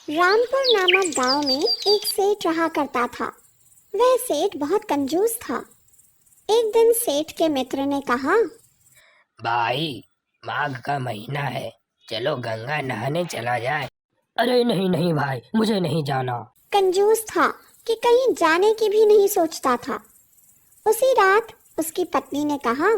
रामपुर नामक गांव में एक सेठ रहा करता था। वह सेठ बहुत कंजूस था। एक दिन सेठ के मित्र ने कहा, भाई, माघ का महीना है, चलो गंगा नहाने चला जाए। अरे नहीं नहीं भाई, मुझे नहीं जाना। कंजूस था कि कहीं जाने की भी नहीं सोचता था। उसी रात उसकी पत्नी ने कहा,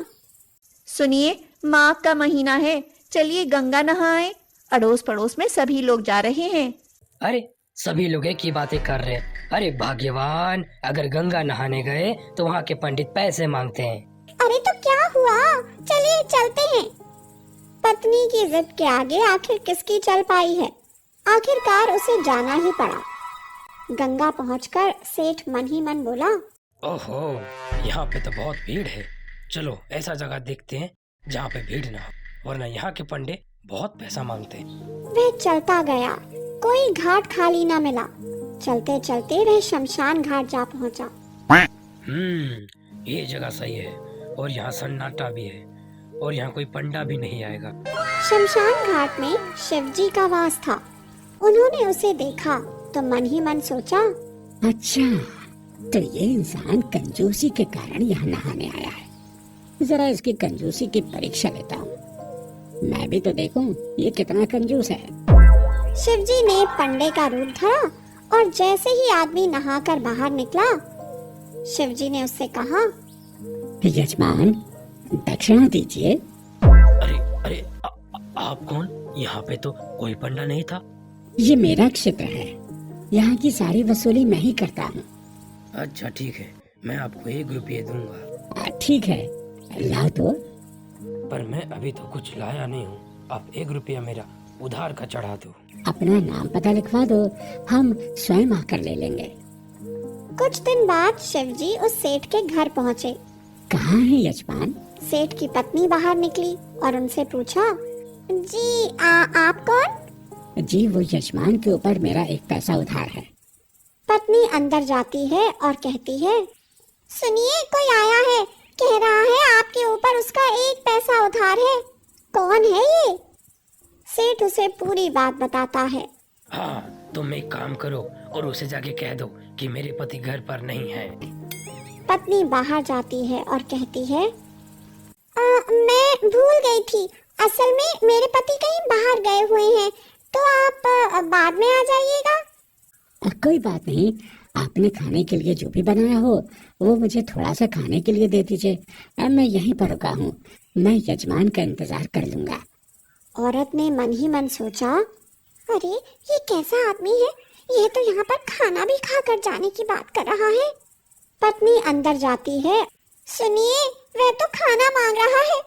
सुनिए, माघ का महीना है, चलिए गंगा नहाएं। अड़ोस पड़ोस में सभी लोग जा रहे हैं। अरे सभी लोग एक ही बातें कर रहे हैं। अरे भाग्यवान, अगर गंगा नहाने गए तो वहाँ के पंडित पैसे मांगते हैं। अरे तो क्या हुआ, चलिए चलते हैं। पत्नी की जिद के आगे आखिर किसकी चल पाई है। आखिरकार उसे जाना ही पड़ा। गंगा पहुंचकर सेठ मन ही मन बोला, ओहो, यहाँ पे तो बहुत भीड़ है। चलो ऐसा जगह देखते हैं जहाँ पे भीड़ ना हो, वरना यहाँ के पंडित बहुत पैसा मांगते हैं। वह चलता गया, कोई घाट खाली न मिला। चलते चलते वह शमशान घाट जा पहुंचा। ये जगह सही है और यहाँ सन्नाटा भी है और यहाँ कोई पंडा भी नहीं आएगा। शमशान घाट में शिव जी का वास था। उन्होंने उसे देखा तो मन ही मन सोचा, अच्छा, तो ये इंसान कंजूसी के कारण यहाँ नहाने आया है। जरा इसकी कंजूसी की परीक्षा लेता हूँ। मैं भी तो देखूं ये कितना कंजूस है। शिवजी ने पंडे का रूप धरा और जैसे ही आदमी नहाकर बाहर निकला, शिवजी ने उससे कहा, यजमान, दक्षिणा दीजिए। अरे अरे आप कौन? यहाँ पे तो कोई पंडा नहीं था। ये मेरा क्षेत्र है, यहाँ की सारी वसूली मैं ही करता हूँ। अच्छा ठीक है, मैं आपको 1 रुपये दूंगा। ठीक है, लाओ तो। पर मैं अभी तो कुछ लाया नहीं हूँ, आप 1 रुपया मेरा उधार का चढ़ा दो। अपना नाम पता लिखवा दो, हम स्वयं आकर ले लेंगे। कुछ दिन बाद शिवजी उस सेठ के घर पहुँचे। कहाँ है यजमान? सेठ की पत्नी बाहर निकली और उनसे पूछा, जी आप कौन? जी, वो यजमान के ऊपर मेरा एक पैसा उधार है। पत्नी अंदर जाती है और कहती है, सुनिए, कोई आया है, कह रहा है आपके ऊपर उसका 1 पैसा उधार है। कौन है ये? सेठ उसे पूरी बात बताता है। हाँ, तुम एक काम करो और उसे जाके कह दो कि मेरे पति घर पर नहीं है। पत्नी बाहर जाती है और कहती है, मैं भूल गई थी, असल में मेरे पति कहीं बाहर गए हुए हैं, तो आप बाद में आ जाइएगा। कोई बात नहीं, आपने खाने के लिए जो भी बनाया हो वो मुझे थोड़ा सा खाने के लिए दे दीजिए। मैं यहीं पर रुका हूँ, मैं यजमान का इंतजार कर लूंगा। औरत ने मन ही मन सोचा, अरे ये कैसा आदमी है, ये तो यहाँ पर खाना भी खाकर जाने की बात कर रहा है। पत्नी अंदर जाती है। सुनिए, वह तो खाना मांग रहा है,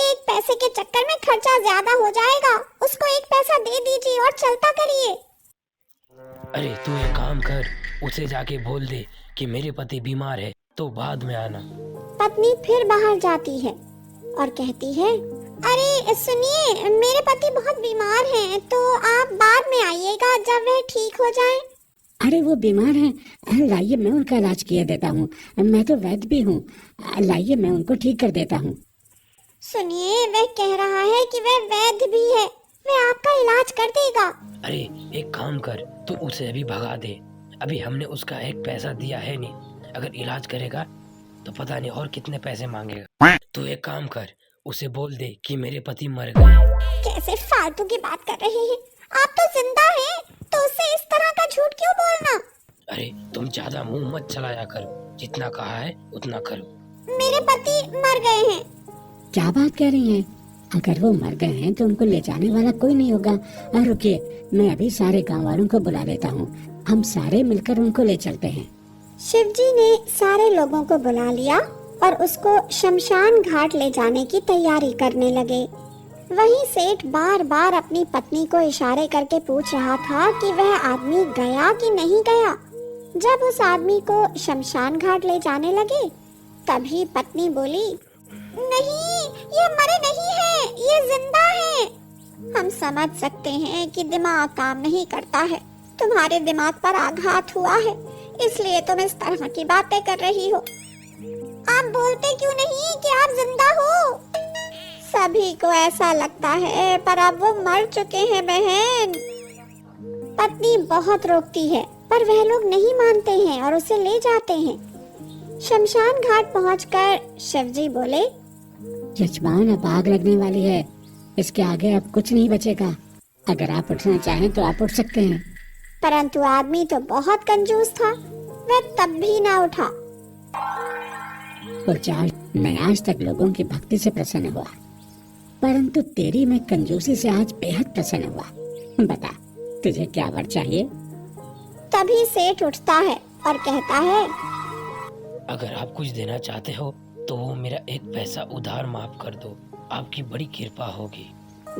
1 पैसे के चक्कर में खर्चा ज्यादा हो जाएगा, उसको 1 पैसा दे दीजिए और चलता करिए। अरे तू एक काम कर, उसे जाके बोल दे कि मेरे पति बीमार है, तो बाद में आना। पत्नी फिर बाहर जाती है और कहती है, अरे सुनिए, मेरे पति बहुत बीमार हैं, तो आप बाद में आइएगा जब वह ठीक हो जाएं। अरे वो बीमार हैं, लाइए मैं उनका इलाज किया देता हूँ। मैं तो वैद्य भी हूँ, लाइए मैं उनको ठीक कर देता हूँ। सुनिए, वह कह रहा है कि वह वैद्य भी है, वह आपका इलाज कर देगा। अरे एक काम कर, तू उसे अभी भगा दे। अभी हमने उसका 1 पैसा दिया है नहीं, अगर इलाज करेगा तो पता नहीं और कितने पैसे मांगेगा। तू एक काम कर, उसे बोल दे कि मेरे पति मर गए। कैसे फालतू की बात कर रहे हैं, आप तो जिंदा हैं, तो उससे इस तरह का झूठ क्यों बोलना। अरे तुम ज्यादा मुंह मत चलाया करो, जितना कहा है उतना करो। मेरे पति मर गए हैं। क्या बात कह रही हैं? अगर वो मर गए हैं तो उनको ले जाने वाला कोई नहीं होगा। रुकिए, मैं अभी सारे गांव वालों को बुला लेता हूँ, हम सारे मिलकर उनको ले चलते हैं। शिवजी ने सारे लोगों को बुला लिया और उसको शमशान घाट ले जाने की तैयारी करने लगे। वहीं सेठ बार बार अपनी पत्नी को इशारे करके पूछ रहा था कि वह आदमी गया कि नहीं गया। जब उस आदमी को शमशान घाट ले जाने लगे, तभी पत्नी बोली, नहीं, ये मरे नहीं है, ये जिंदा है। हम समझ सकते हैं कि दिमाग काम नहीं करता है, तुम्हारे दिमाग पर आघात हुआ है, इसलिए तुम इस तरह की बातें कर रही हो। आप बोलते क्यों नहीं कि आप जिंदा हो? सभी को ऐसा लगता है, पर अब वो मर चुके हैं बहन। पत्नी बहुत रोकती है पर वह लोग नहीं मानते हैं और उसे ले जाते हैं। शमशान घाट पहुंचकर शिवजी बोले, यजमान, अब आग लगने वाली है, इसके आगे अब कुछ नहीं बचेगा। अगर आप उठना चाहें तो आप उठ सकते हैं। परंतु आदमी तो बहुत कंजूस था, वह तब भी ना उठा। पुरचार, मैं आज तक लोगों की भक्ति से प्रसन्न हुआ, परंतु तेरी मैं कंजूसी से आज बेहद प्रसन्न हुआ। बता, तुझे क्या वर चाहिए? तभी सेठ उठता है और कहता है, अगर आप कुछ देना चाहते हो तो वो मेरा एक पैसा उधार माफ कर दो, आपकी बड़ी कृपा होगी।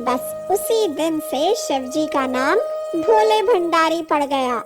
बस उसी दिन से शिवजी का नाम भोले भंडारी पड़ गया।